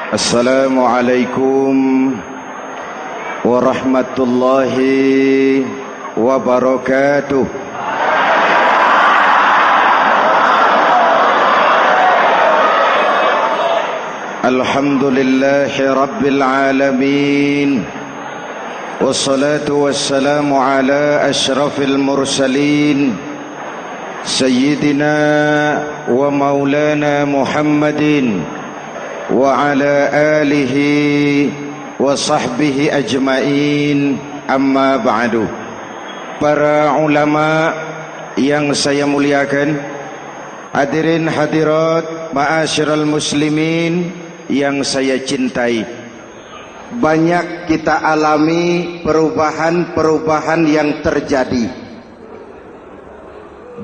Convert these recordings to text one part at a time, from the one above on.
Assalamualaikum warahmatullahi wabarakatuh. Alhamdulillahi rabbil alamin. Wassalatu wassalamu ala ashrafil mursalin Sayyidina wa maulana Muhammadin wa ala alihi wa sahbihi ajmain, amma ba'du. Para ulama yang saya muliakan, hadirin hadirat ma'asyiral muslimin yang saya cintai, banyak kita alami perubahan-perubahan yang terjadi,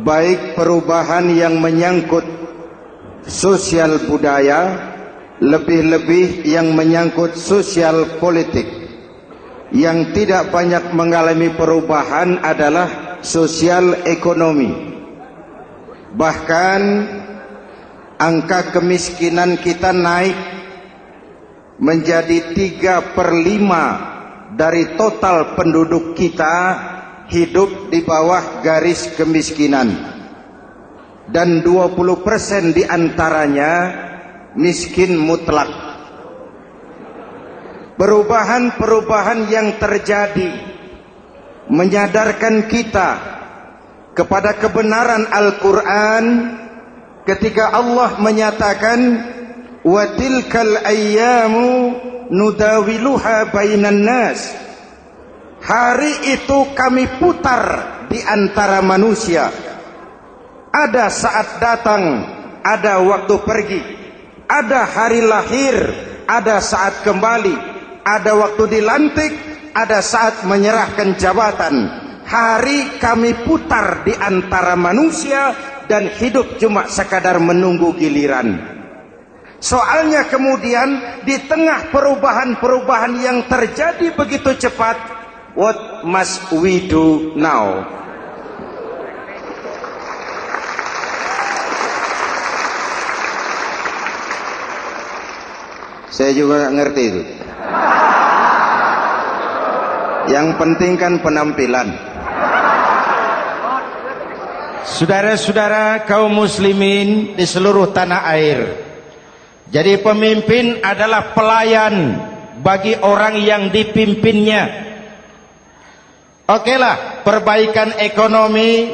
baik perubahan yang menyangkut sosial budaya, lebih-lebih yang menyangkut sosial politik. Yang tidak banyak mengalami perubahan adalah sosial ekonomi. Bahkan angka kemiskinan kita naik menjadi 3/5 dari total penduduk kita hidup di bawah garis kemiskinan, dan 20% diantaranya miskin mutlak. Perubahan-perubahan yang terjadi menyadarkan kita kepada kebenaran Al-Quran ketika Allah menyatakan wa tilkal ayyamu nudawiluha bainan nas. Hari itu kami putar di antara manusia. Ada saat datang, ada waktu pergi. Ada hari lahir, ada saat kembali, ada waktu dilantik, ada saat menyerahkan jabatan. Hari kami putar di antara manusia dan hidup cuma sekadar menunggu giliran. Soalnya kemudian di tengah perubahan-perubahan yang terjadi begitu cepat, what must we do now? Saya juga nggak ngerti itu. Yang penting kan penampilan. Saudara-saudara kaum muslimin di seluruh tanah air, jadi pemimpin adalah pelayan bagi orang yang dipimpinnya. Okelah, perbaikan ekonomi,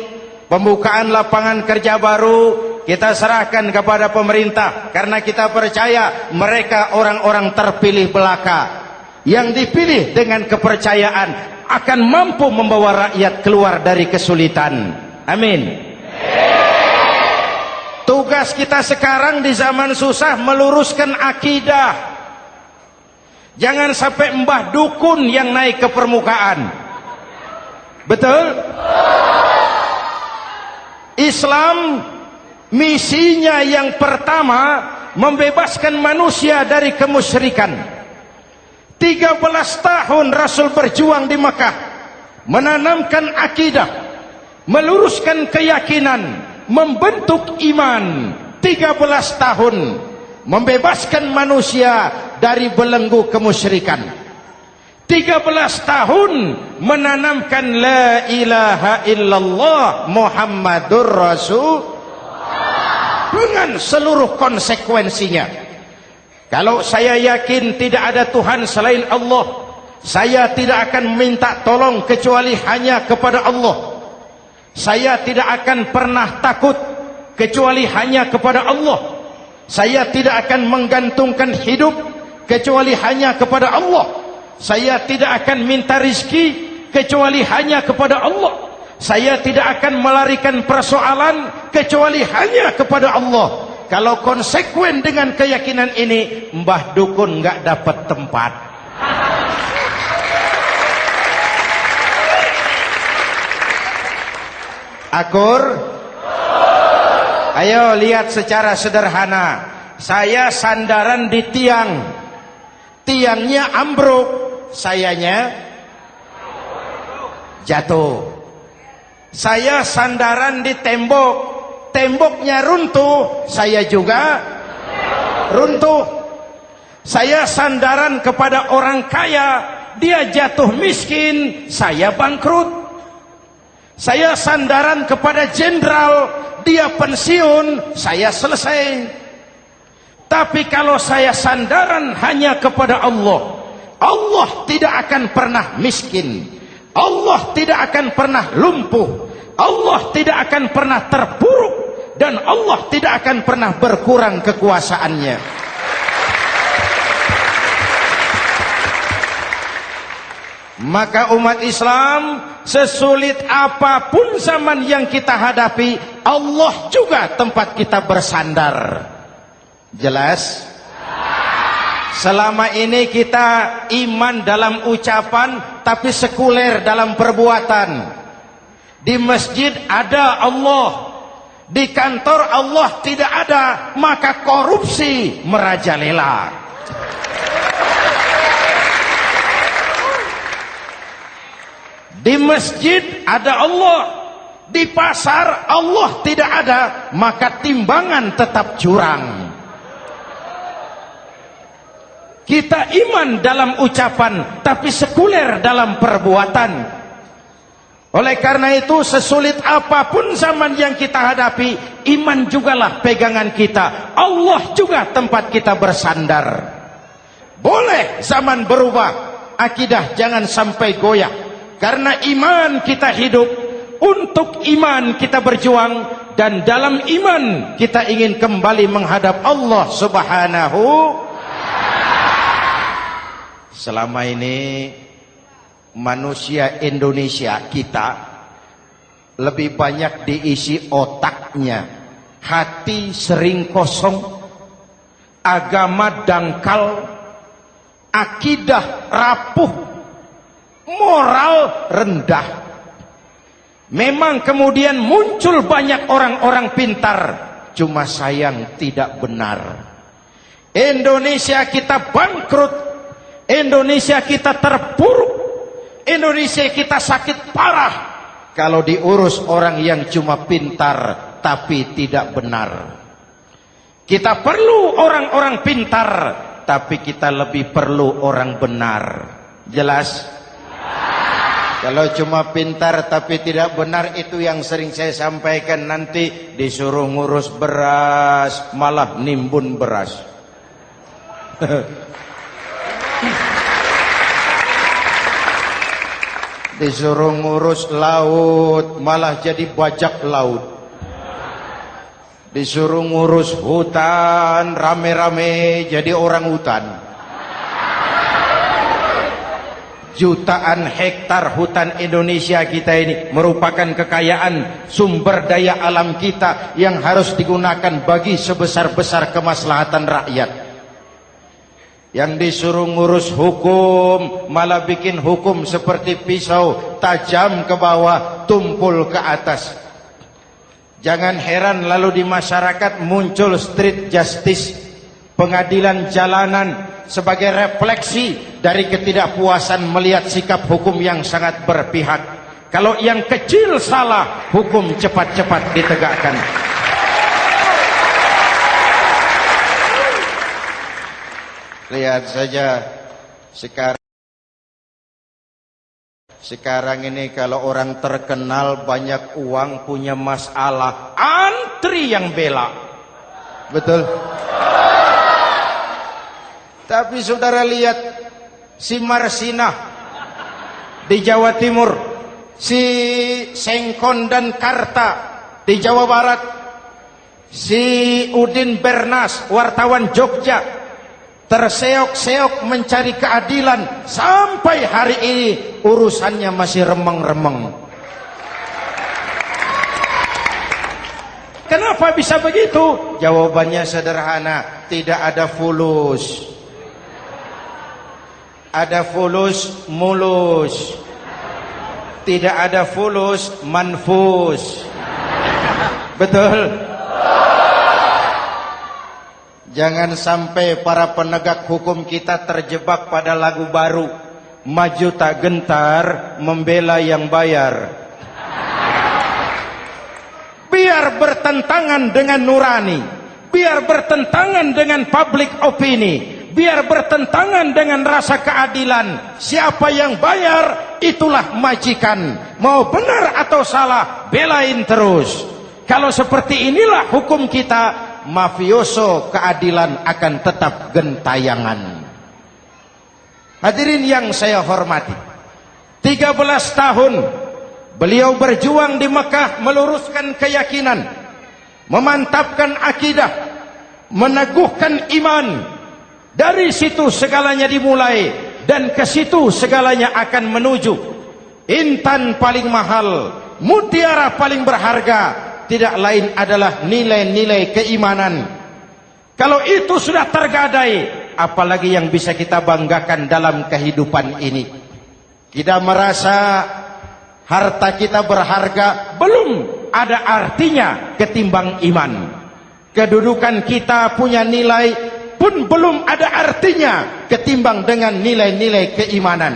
pembukaan lapangan kerja baru kita serahkan kepada pemerintah, karena kita percaya mereka orang-orang terpilih belaka yang dipilih dengan kepercayaan akan mampu membawa rakyat keluar dari kesulitan. Amin. Tugas kita sekarang di zaman susah meluruskan akidah. Jangan sampai mbah dukun yang naik ke permukaan. Betul? Islam misinya yang pertama membebaskan manusia dari kemusyrikan. 13 tahun Rasul berjuang di Mekah, menanamkan akidah, meluruskan keyakinan, membentuk iman. 13 tahun membebaskan manusia dari belenggu kemusyrikan. 13 tahun menanamkan la ilaha illallah Muhammadur Rasul dengan seluruh konsekuensinya. Kalau saya yakin tidak ada Tuhan selain Allah, saya tidak akan minta tolong kecuali hanya kepada Allah. Saya tidak akan pernah takut kecuali hanya kepada Allah. Saya tidak akan menggantungkan hidup kecuali hanya kepada Allah. Saya tidak akan minta rizki kecuali hanya kepada Allah. Saya tidak akan melarikan persoalan kecuali hanya kepada Allah. Kalau konsekuen dengan keyakinan ini, mbah dukun nggak dapat tempat. Akur? Ayo lihat secara sederhana. Saya sandaran di tiang, tiangnya ambruk, sayanya jatuh. Saya sandaran di tembok, temboknya runtuh, saya juga runtuh. Saya sandaran kepada orang kaya, dia jatuh miskin, saya bangkrut. Saya sandaran kepada jenderal, dia pensiun, saya selesai. Tapi kalau saya sandaran hanya kepada Allah, Allah tidak akan pernah miskin, Allah tidak akan pernah lumpuh, Allah tidak akan pernah terpuruk, dan Allah tidak akan pernah berkurang kekuasaannya. Maka umat Islam, sesulit apapun zaman yang kita hadapi, Allah juga tempat kita bersandar. Jelas? Selama ini kita iman dalam ucapan, tapi sekuler dalam perbuatan. Di masjid ada Allah, di kantor Allah tidak ada, maka korupsi merajalela. Di masjid ada Allah, di pasar Allah tidak ada, maka timbangan tetap curang. Kita iman dalam ucapan, tapi sekuler dalam perbuatan. Oleh karena itu, sesulit apapun zaman yang kita hadapi, iman jugalah pegangan kita. Allah juga tempat kita bersandar. Boleh zaman berubah, akidah jangan sampai goyah. Karena iman kita hidup, untuk iman kita berjuang, dan dalam iman kita ingin kembali menghadap Allah Subhanahu. Selama ini manusia Indonesia kita lebih banyak diisi otaknya, hati sering kosong, agama dangkal, akidah rapuh, moral rendah. Memang kemudian muncul banyak orang-orang pintar, cuma sayang tidak benar. Indonesia kita bangkrut, Indonesia kita terpuruk, Indonesia kita sakit parah kalau diurus orang yang cuma pintar tapi tidak benar. Kita perlu orang-orang pintar, tapi kita lebih perlu orang benar. Jelas? Kalau cuma pintar tapi tidak benar, itu yang sering saya sampaikan, nanti disuruh ngurus beras malah nimbun beras. Disuruh ngurus laut malah jadi bajak laut. Disuruh ngurus hutan rame-rame jadi orang hutan. Jutaan hektar hutan Indonesia kita ini merupakan kekayaan sumber daya alam kita yang harus digunakan bagi sebesar-besar kemaslahatan rakyat. Yang disuruh ngurus hukum malah bikin hukum seperti pisau, tajam ke bawah, tumpul ke atas. Jangan heran lalu di masyarakat muncul street justice, pengadilan jalanan, sebagai refleksi dari ketidakpuasan melihat sikap hukum yang sangat berpihak. Kalau yang kecil salah, hukum cepat-cepat ditegakkan. Lihat saja sekarang ini kalau orang terkenal banyak uang punya masalah, antri yang bela. Betul? Tapi saudara lihat si Marsinah di Jawa Timur, si Sengkon dan Karta di Jawa Barat, si Udin Bernas wartawan Jogja, terseok-seok mencari keadilan, sampai hari ini urusannya masih remeng-remeng. Kenapa bisa begitu? Jawabannya sederhana, tidak ada fulus. Ada fulus mulus, tidak ada fulus manfus. Betul? Jangan sampai para penegak hukum kita terjebak pada lagu baru, maju tak gentar membela yang bayar. Biar bertentangan dengan nurani, biar bertentangan dengan public opini, biar bertentangan dengan rasa keadilan. Siapa yang bayar, itulah majikan. Mau benar atau salah, belain terus. Kalau seperti inilah hukum kita, mafioso keadilan akan tetap gentayangan. Hadirin yang saya hormati, 13 tahun beliau berjuang di Mekah, meluruskan keyakinan, memantapkan akidah, meneguhkan iman. Dari situ segalanya dimulai, dan ke situ segalanya akan menuju. Intan paling mahal, mutiara paling berharga, tidak lain adalah nilai-nilai keimanan. Kalau itu sudah tergadai, apalagi yang bisa kita banggakan dalam kehidupan ini? Kita merasa harta kita berharga, belum ada artinya ketimbang iman. Kedudukan kita punya nilai pun belum ada artinya ketimbang dengan nilai-nilai keimanan.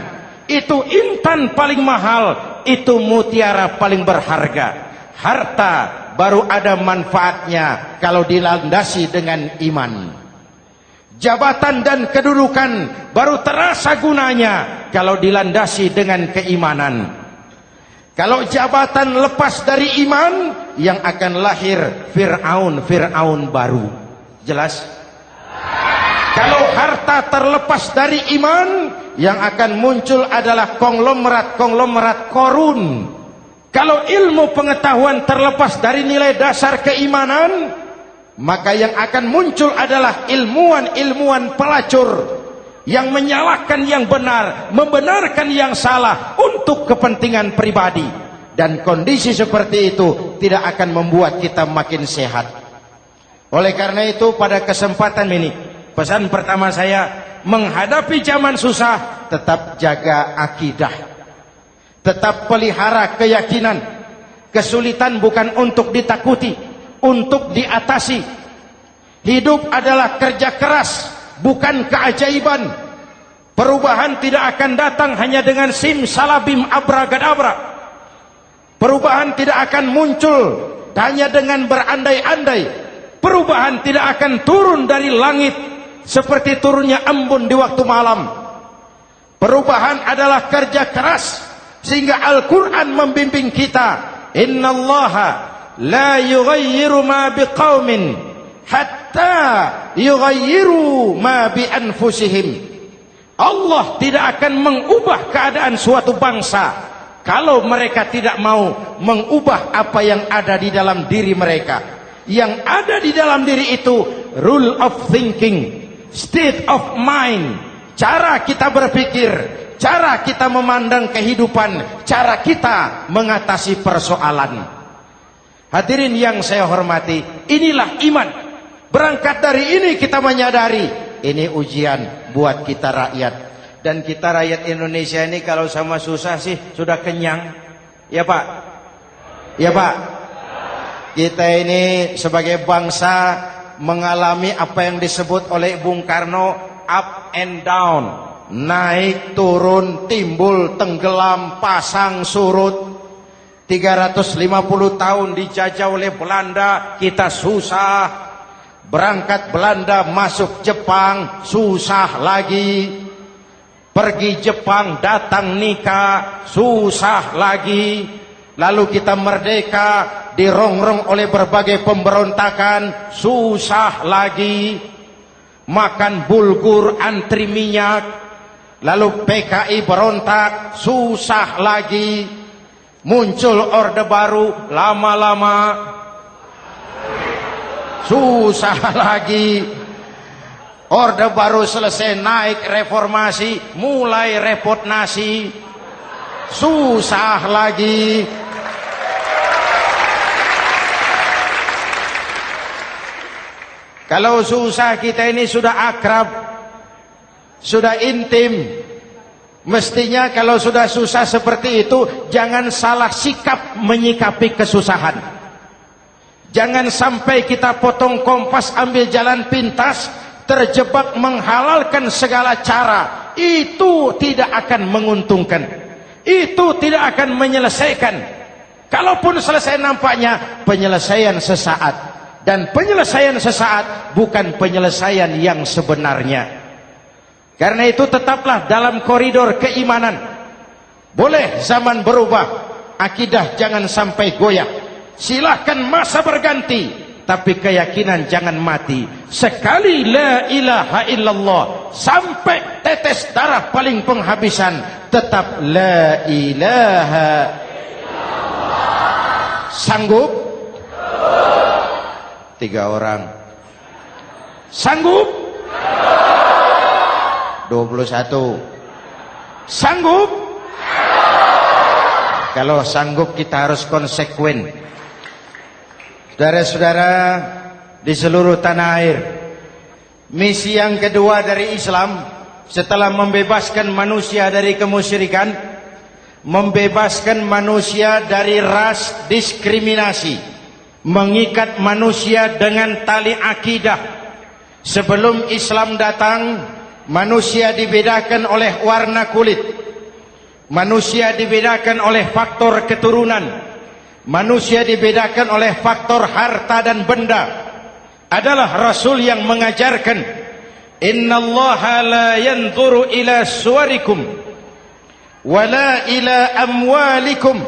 Itu intan paling mahal, itu mutiara paling berharga. Harta baru ada manfaatnya kalau dilandasi dengan iman. Jabatan dan kedudukan baru terasa gunanya kalau dilandasi dengan keimanan. Kalau jabatan lepas dari iman, yang akan lahir Fir'aun baru. Jelas? Kalau harta terlepas dari iman, yang akan muncul adalah konglomerat korun. Kalau ilmu pengetahuan terlepas dari nilai dasar keimanan, maka yang akan muncul adalah ilmuwan pelacur yang menyalahkan yang benar, membenarkan yang salah untuk kepentingan pribadi. Dan kondisi seperti itu tidak akan membuat kita makin sehat. Oleh karena itu, pada kesempatan ini, pesan pertama saya, menghadapi zaman susah, tetap jaga akidah, tetap pelihara keyakinan. Kesulitan bukan untuk ditakuti, untuk diatasi. Hidup adalah kerja keras, bukan keajaiban. Perubahan tidak akan datang hanya dengan simsalabim abragadabra. Perubahan tidak akan muncul hanya dengan berandai-andai. Perubahan tidak akan turun dari langit seperti turunnya embun di waktu malam. Perubahan adalah kerja keras, sehingga Al-Quran membimbing kita, innallaha la yughayyiru ma biqaumin hatta yughayyiru ma bi anfusihim. Allah tidak akan mengubah keadaan suatu bangsa kalau mereka tidak mau mengubah apa yang ada di dalam diri mereka. Yang ada di dalam diri itu rule of thinking, state of mind, cara kita berpikir, cara kita memandang kehidupan, cara kita mengatasi persoalan. Hadirin yang saya hormati, inilah iman. Berangkat dari ini kita menyadari, ini ujian buat kita rakyat. Dan kita rakyat Indonesia ini kalau sama susah sih sudah kenyang. Ya Pak? Ya Pak? Kita ini sebagai bangsa mengalami apa yang disebut oleh Bung Karno up and down, naik turun, timbul tenggelam, pasang surut. 350 tahun dijajah oleh Belanda, kita susah. Berangkat Belanda masuk Jepang, susah lagi. Pergi Jepang, datang nikah, susah lagi. Lalu kita merdeka, dirongrong oleh berbagai pemberontakan, susah lagi. Makan bulgur, antri minyak. Lalu PKI berontak, susah lagi. Muncul orde baru, lama-lama susah lagi. Orde baru selesai, naik reformasi, mulai repot nasi, susah lagi. Kalau susah kita ini sudah akrab, sudah intim. Mestinya kalau sudah susah seperti itu, jangan salah sikap menyikapi kesusahan. Jangan sampai kita potong kompas, ambil jalan pintas, terjebak menghalalkan segala cara. Itu tidak akan menguntungkan, itu tidak akan menyelesaikan. Kalaupun selesai, nampaknya penyelesaian sesaat. Dan penyelesaian sesaat bukan penyelesaian yang sebenarnya. Karena itu tetaplah dalam koridor keimanan. Boleh zaman berubah, akidah jangan sampai goyah. Silahkan masa berganti, tapi keyakinan jangan mati. Sekali la ilaha illallah, sampai tetes darah paling penghabisan, tetap la ilaha illallah. Sanggup? 3 orang. Sanggup? 21. Sanggup? Kalau sanggup kita harus konsekuen. Saudara-saudara di seluruh tanah air, misi yang kedua dari Islam setelah membebaskan manusia dari kemusyrikan, membebaskan manusia dari ras diskriminasi, mengikat manusia dengan tali akidah. Sebelum Islam datang, manusia dibedakan oleh warna kulit, manusia dibedakan oleh faktor keturunan, manusia dibedakan oleh faktor harta dan benda. Adalah Rasul yang mengajarkan, innallaha la yanzuru ila suwarikum wala ila amwalikum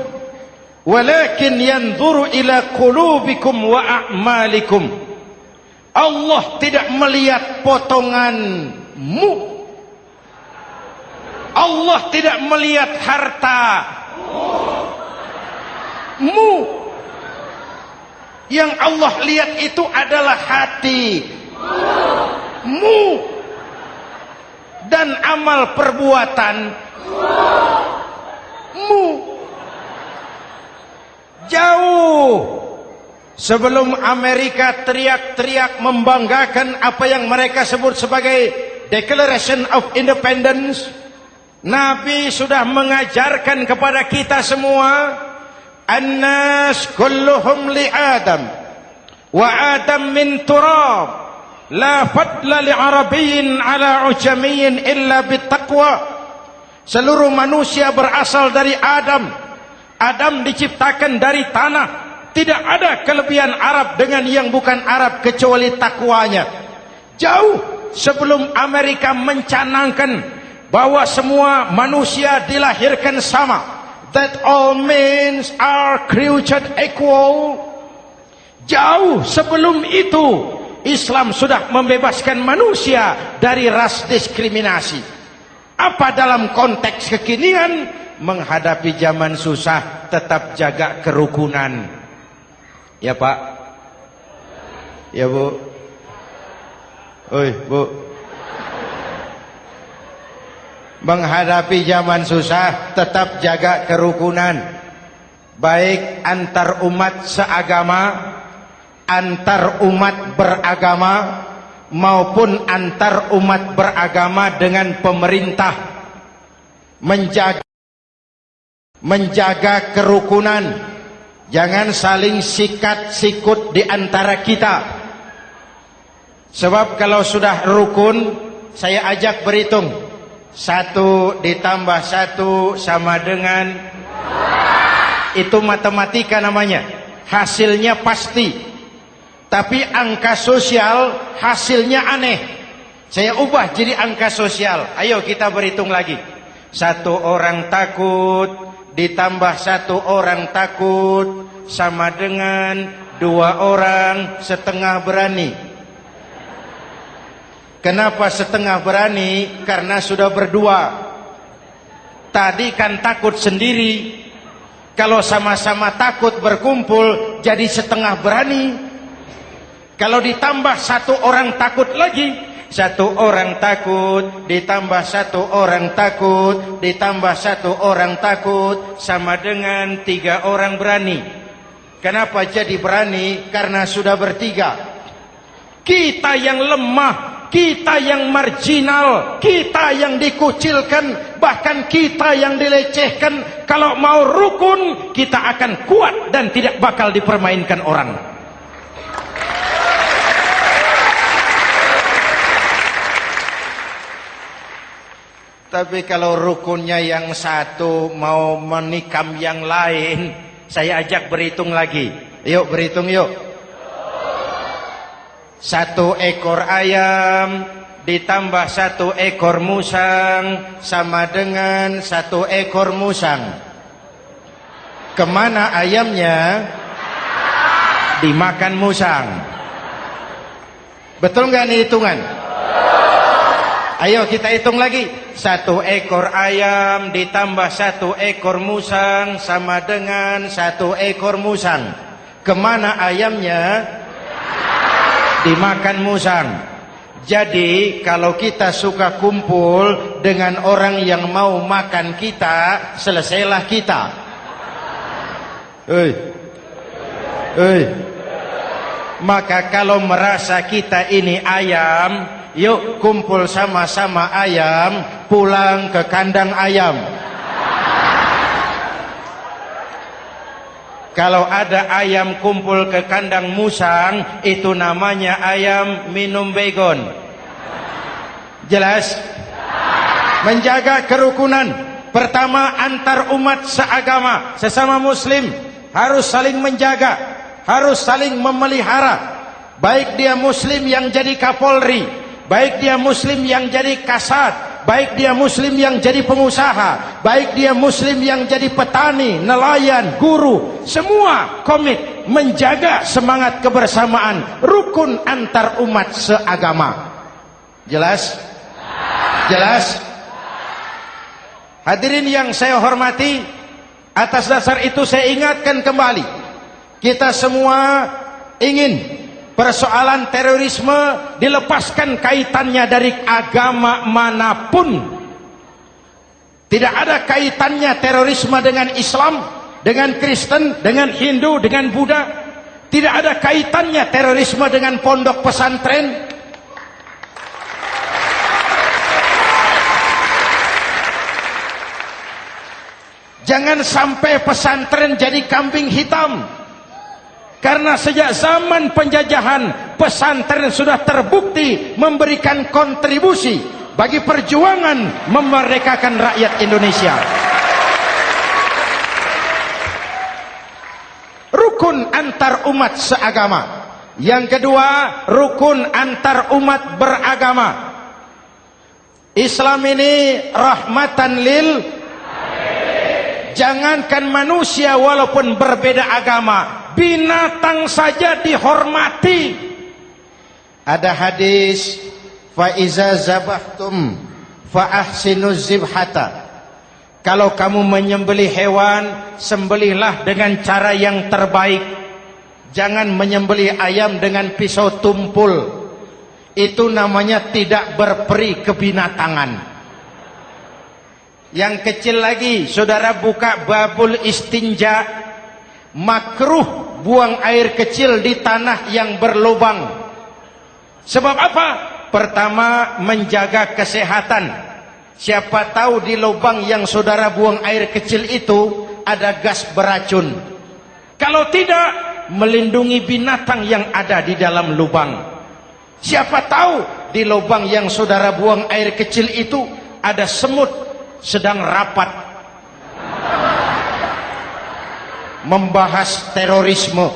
walakin yanzuru ila qulubikum wa a'malikum. Allah tidak melihat potonganmu, Allah tidak melihat hartamu. Yang Allah lihat itu adalah hatimu dan amal perbuatanmu. Jauh sebelum Amerika teriak-teriak membanggakan apa yang mereka sebut sebagai Declaration of Independence, Nabi sudah mengajarkan kepada kita semua, annas kulluhum li Adam wa Adam min turab, la fadla li arabiyyin ala ujamiyyin illa bittaqwa. Seluruh manusia berasal dari Adam. Adam diciptakan dari tanah. Tidak ada kelebihan Arab dengan yang bukan Arab kecuali takwanya. Jauh sebelum Amerika mencanangkan bahwa semua manusia dilahirkan sama, that all men are created equal. Jauh sebelum itu Islam sudah membebaskan manusia dari ras diskriminasi. Apa dalam konteks kekinian menghadapi zaman susah tetap jaga kerukunan? Ya Pak, ya Bu, oi Bu. Menghadapi zaman susah tetap jaga kerukunan, baik antar umat seagama, antar umat beragama, maupun antar umat beragama dengan pemerintah. Menjaga kerukunan. Jangan saling sikat sikut di antara kita. Sebab kalau sudah rukun, saya ajak berhitung. 1 ditambah 1 sama dengan, itu matematika namanya. Hasilnya pasti. Tapi angka sosial hasilnya aneh. Saya ubah jadi angka sosial. Ayo kita berhitung lagi. 1 orang takut ditambah 1 orang takut sama dengan 2 orang setengah berani. Kenapa setengah berani? Karena sudah berdua. Tadi kan takut sendiri. Kalau sama-sama takut berkumpul jadi setengah berani. Kalau ditambah 1 orang takut lagi, 1 orang takut ditambah 1 orang takut ditambah 1 orang takut sama dengan 3 orang berani. Kenapa jadi berani? Karena sudah bertiga. Kita yang lemah, kita yang marginal, kita yang dikucilkan, bahkan kita yang dilecehkan, kalau mau rukun kita akan kuat dan tidak bakal dipermainkan orang. Tapi kalau rukunnya yang satu mau menikam yang lain, saya ajak berhitung lagi. Yuk berhitung yuk. 1 ekor ayam ditambah 1 ekor musang sama dengan 1 ekor musang. Kemana ayamnya? Dimakan musang. Betul nggak nih hitungan? Ayo kita hitung lagi. 1 ekor ayam ditambah 1 ekor musang sama dengan 1 ekor musang. Kemana ayamnya? Dimakan musang. Jadi kalau kita suka kumpul dengan orang yang mau makan kita, selesailah kita. Maka kalau merasa kita ini ayam, yuk kumpul sama-sama ayam, pulang ke kandang ayam. Kalau ada ayam kumpul ke kandang musang, itu namanya ayam minum baygon. Jelas? Menjaga kerukunan. Pertama, antar umat seagama, sesama muslim harus saling menjaga, harus saling memelihara. Baik dia muslim yang jadi kapolri, baik dia muslim yang jadi kasat, baik dia muslim yang jadi pengusaha, baik dia muslim yang jadi petani, nelayan, guru, semua komit menjaga semangat kebersamaan, rukun antar umat seagama. Jelas? Jelas? Hadirin yang saya hormati, atas dasar itu saya ingatkan kembali, kita semua ingin persoalan terorisme dilepaskan kaitannya dari agama manapun. Tidak ada kaitannya terorisme dengan Islam, dengan Kristen, dengan Hindu, dengan Buddha. Tidak ada kaitannya terorisme dengan pondok pesantren. Jangan sampai pesantren jadi kambing hitam. Karena sejak zaman penjajahan, pesantren sudah terbukti memberikan kontribusi bagi perjuangan memerdekakan rakyat Indonesia. Rukun antar umat seagama. Yang kedua, rukun antar umat beragama. Islam ini rahmatan lil. Jangankan manusia walaupun berbeda agama, binatang saja dihormati. Ada hadis, fa iza zabahtum fa ahsinuz zibhata. Kalau kamu menyembelih hewan, sembelihlah dengan cara yang terbaik. Jangan menyembelih ayam dengan pisau tumpul. Itu namanya tidak berperi kebinatangan. Yang kecil lagi, saudara buka babul istinja. Makruh buang air kecil di tanah yang berlubang. Sebab apa? Pertama, menjaga kesehatan. Siapa tahu di lubang yang saudara buang air kecil itu ada gas beracun. Kalau tidak, melindungi binatang yang ada di dalam lubang. Siapa tahu di lubang yang saudara buang air kecil itu ada semut sedang rapat membahas terorisme.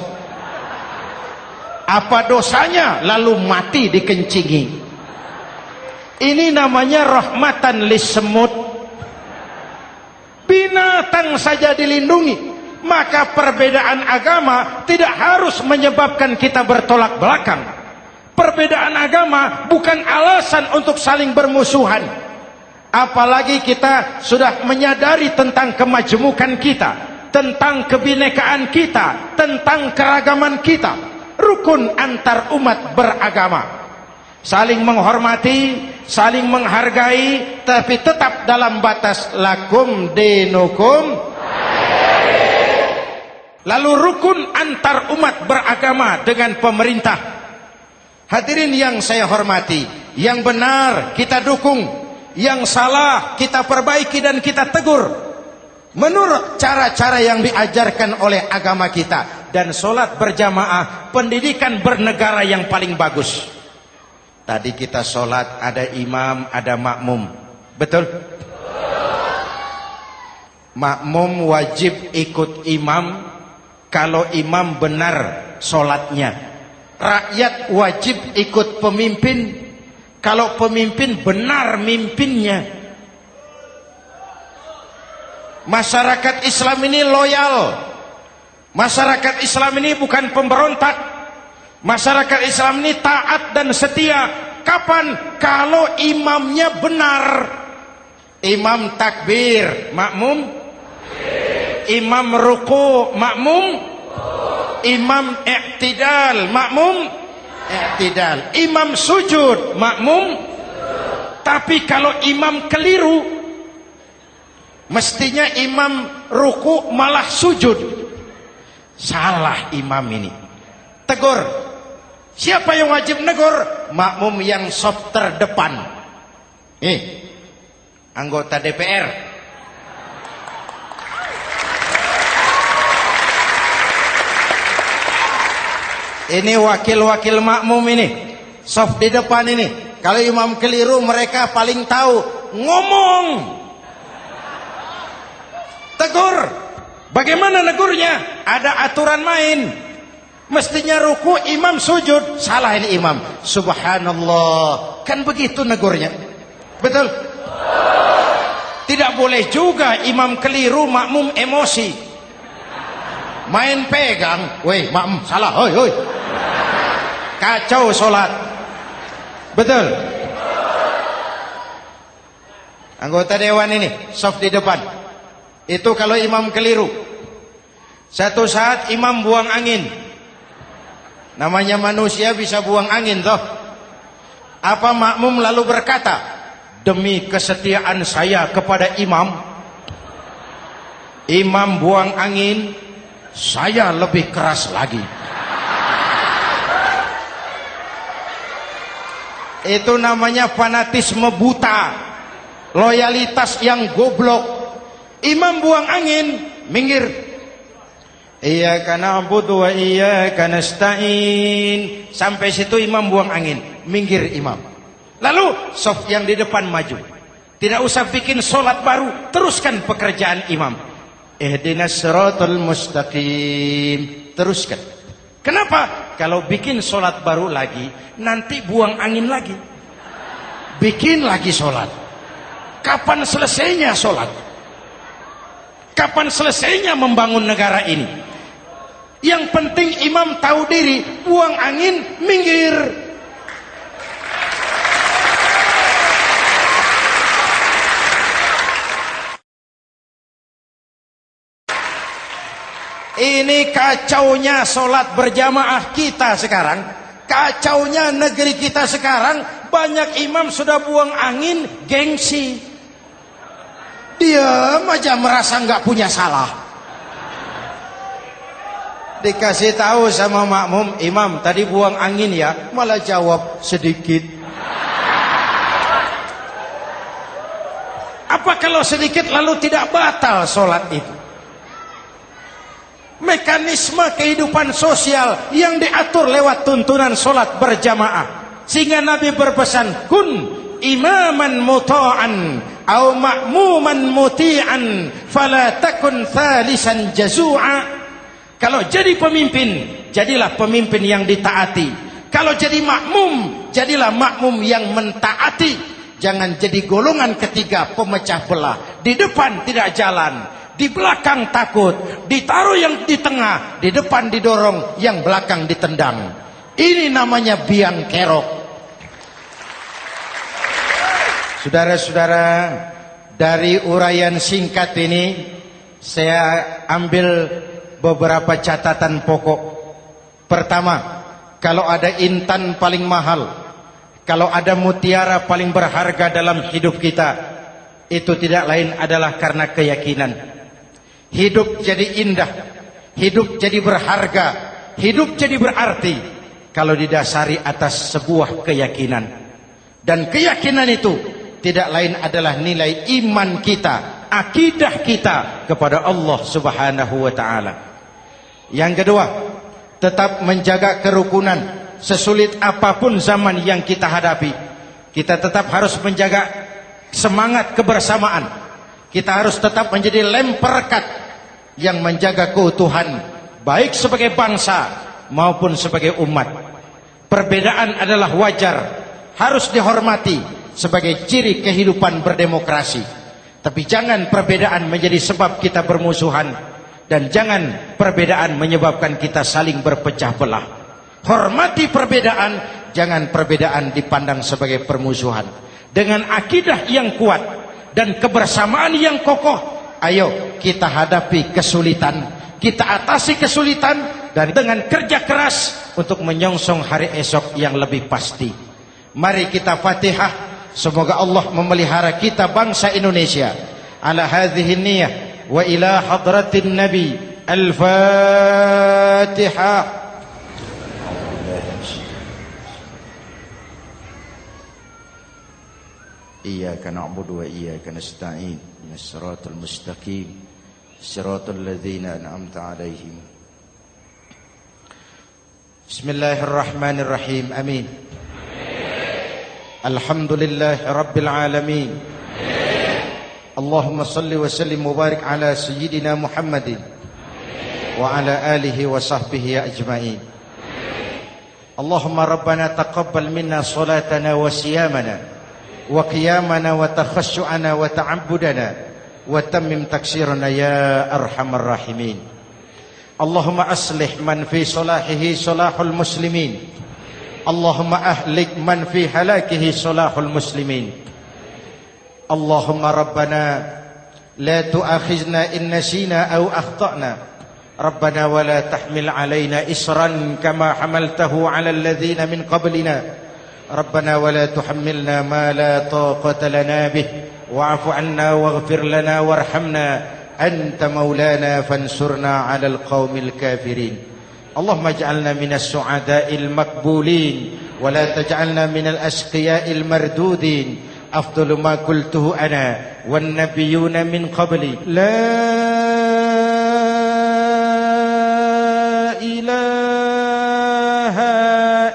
Apa dosanya lalu mati dikencingi? Ini namanya rahmatan lis semut. Binatang saja dilindungi. Maka perbedaan agama tidak harus menyebabkan kita bertolak belakang. Perbedaan agama bukan alasan untuk saling bermusuhan. Apalagi kita sudah menyadari tentang kemajemukan kita, tentang kebinekaan kita, tentang keragaman kita. Rukun antar umat beragama. Saling menghormati, saling menghargai, tapi tetap dalam batas lakum dinukum. Lalu rukun antar umat beragama dengan pemerintah. Hadirin yang saya hormati, yang benar kita dukung, yang salah kita perbaiki dan kita tegur menurut cara-cara yang diajarkan oleh agama kita. Dan sholat berjamaah, pendidikan bernegara yang paling bagus. Tadi kita sholat ada imam, ada makmum, betul? Makmum wajib ikut imam kalau imam benar sholatnya. Rakyat wajib ikut pemimpin kalau pemimpin benar mimpinnya. Masyarakat Islam ini loyal. Masyarakat Islam ini bukan pemberontak. Masyarakat Islam ini taat dan setia. Kapan? Kalau imamnya benar. Imam takbir, makmum. Imam ruku, makmum. Imam i'tidal, makmum. I'tidal. Imam sujud, makmum. Tapi kalau imam keliru, mestinya imam ruku malah sujud. Salah imam ini. Tegur. Siapa yang wajib negur? Makmum yang sop terdepan. Anggota DPR. Ini wakil-wakil makmum ini. Sop di depan ini. Kalau imam keliru mereka paling tahu. Ngomong. Tegur. Bagaimana negurnya? Ada aturan main. Mestinya ruku, imam sujud. Salah ini imam. Subhanallah. Kan begitu negurnya. Betul? Tidak boleh juga imam keliru, makmum emosi. Main pegang. Weh, makmum salah. Hoi, hoi. Kacau sholat. Betul? Anggota dewan ini, soft di depan. Itu kalau imam keliru. Satu saat imam buang angin. Namanya manusia bisa buang angin toh. Apa makmum lalu berkata, demi kesetiaan saya kepada imam, imam buang angin, saya lebih keras lagi. Itu namanya fanatisme buta, loyalitas yang goblok. Imam buang angin, minggir. Iyyaka na'budu wa iyyaka nasta'in. Sampai situ imam buang angin, minggir imam. Lalu sof yang di depan maju. Tidak usah bikin solat baru, teruskan pekerjaan imam. Ihdinas siratal mustaqim. Teruskan. Kenapa? Kalau bikin solat baru lagi, nanti buang angin lagi. Bikin lagi solat. Kapan selesainya solat? Kapan selesainya membangun negara ini? Yang penting imam tahu diri, buang angin, minggir. Ini kacaunya solat berjamaah kita sekarang. Kacaunya negeri kita sekarang. Banyak imam sudah buang angin, gengsi. Diam aja merasa nggak punya salah. Dikasih tahu sama makmum, imam tadi buang angin ya, malah jawab sedikit. Apa kalau sedikit lalu tidak batal solat itu? Mekanisme kehidupan sosial yang diatur lewat tuntunan solat berjamaah. Sehingga Nabi berpesan, kun imaman muta'an au ma'muman muti'an fala takun thalisan jazu'a. Kalau jadi pemimpin, jadilah pemimpin yang ditaati. Kalau jadi makmum, jadilah makmum yang mentaati. Jangan jadi golongan ketiga pemecah belah. Di depan tidak jalan, di belakang takut, ditaruh yang di tengah, di depan didorong, yang belakang ditendang. Ini namanya biang kerok. Saudara-saudara, dari uraian singkat ini saya ambil beberapa catatan pokok. Pertama, kalau ada intan paling mahal, kalau ada mutiara paling berharga dalam hidup kita, itu tidak lain adalah karena keyakinan. Hidup jadi indah, hidup jadi berharga, hidup jadi berarti kalau didasari atas sebuah keyakinan. Dan keyakinan itu tidak lain adalah nilai iman kita, akidah kita kepada Allah Subhanahu wa ta'ala. Yang kedua, tetap menjaga kerukunan. Sesulit apapun zaman yang kita hadapi, kita tetap harus menjaga semangat kebersamaan. Kita harus tetap menjadi lem perekat yang menjaga keutuhan, baik sebagai bangsa maupun sebagai umat. Perbedaan adalah wajar, harus dihormati sebagai ciri kehidupan berdemokrasi. Tapi jangan perbedaan menjadi sebab kita bermusuhan, dan jangan perbedaan menyebabkan kita saling berpecah belah. Hormati perbedaan, jangan perbedaan dipandang sebagai permusuhan. Dengan akidah yang kuat dan kebersamaan yang kokoh, ayo kita hadapi kesulitan, kita atasi kesulitan, dan dengan kerja keras untuk menyongsong hari esok yang lebih pasti. Mari kita Fatihah, semoga Allah memelihara kita bangsa Indonesia. Ala hadhihi niyah wa ila hadratin Nabi. Al-Fatihah. Iyyaka na'budu wa iyyaka nasta'in. Ihdinas siratal mustaqim. Siratal ladzina an'amta 'alaihim. Bismillahirrahmanirrahim. Amin. Alhamdulillahi rabbil alamin. Allahumma salli wa sallim wa barik ala sayyidina Muhammadin wa ala alihi wa sahbihi ajma'in. Allahumma rabbana taqabbal minna salatana wa siyamana wa qiyamana wa takhassu'ana wa ta'abbudana wa tammim taksirana ya arhamar rahimin. Allahumma aslih man fi salahihi salahul muslimin. Allahumma ahlik man fi halakihi salahul muslimin. Allahumma rabbana la tu'akhizna in nasina aw akhtana. Rabbana wa la tahmil alaina isran kama hamaltahu ala alladhina min qablina. Rabbana wa la tuhammilna ma la taqata lana bih wa'fu 'anna waghfir lana warhamna anta maulana fansurna 'alal qaumil kafirin. Allahumma ij'alna minas su'ada'il maqbulin wa la taj'alna minal ashqiya'il mardudin. Afdalu ma qultuhu ana wan nabiyyuna min qabli. La ilaha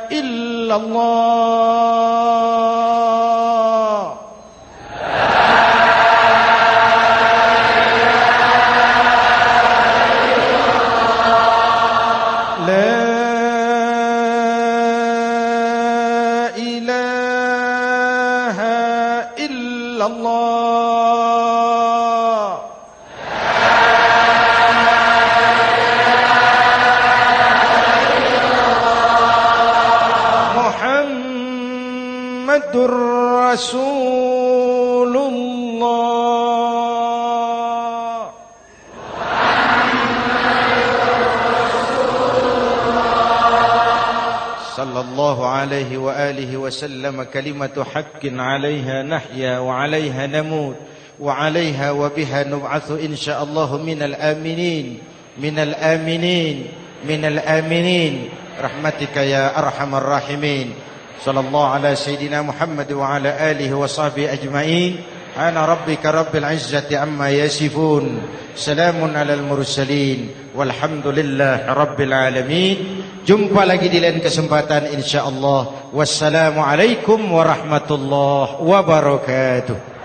illallah. Rasulullah sallallahu alaihi wa alihi wa sallam. Kalimatu haqqin 'alaiha nahya wa 'alaiha namut wa 'alaiha wa biha nub'atsu insyaallah minal aminin minal aminin minal aminin rahmatika ya arhamar rahimin. Sallallahu ala sayyidina Muhammad wa ala alihi wa sahbihi ajma'in. Ana rabbika rabbil izzati amma yasifun. Salamun alal mursalin. Walhamdulillahi rabbil alamin. Jumpa lagi di lain kesempatan insyaallah. Wassalamualaikum warahmatullahi wabarakatuh.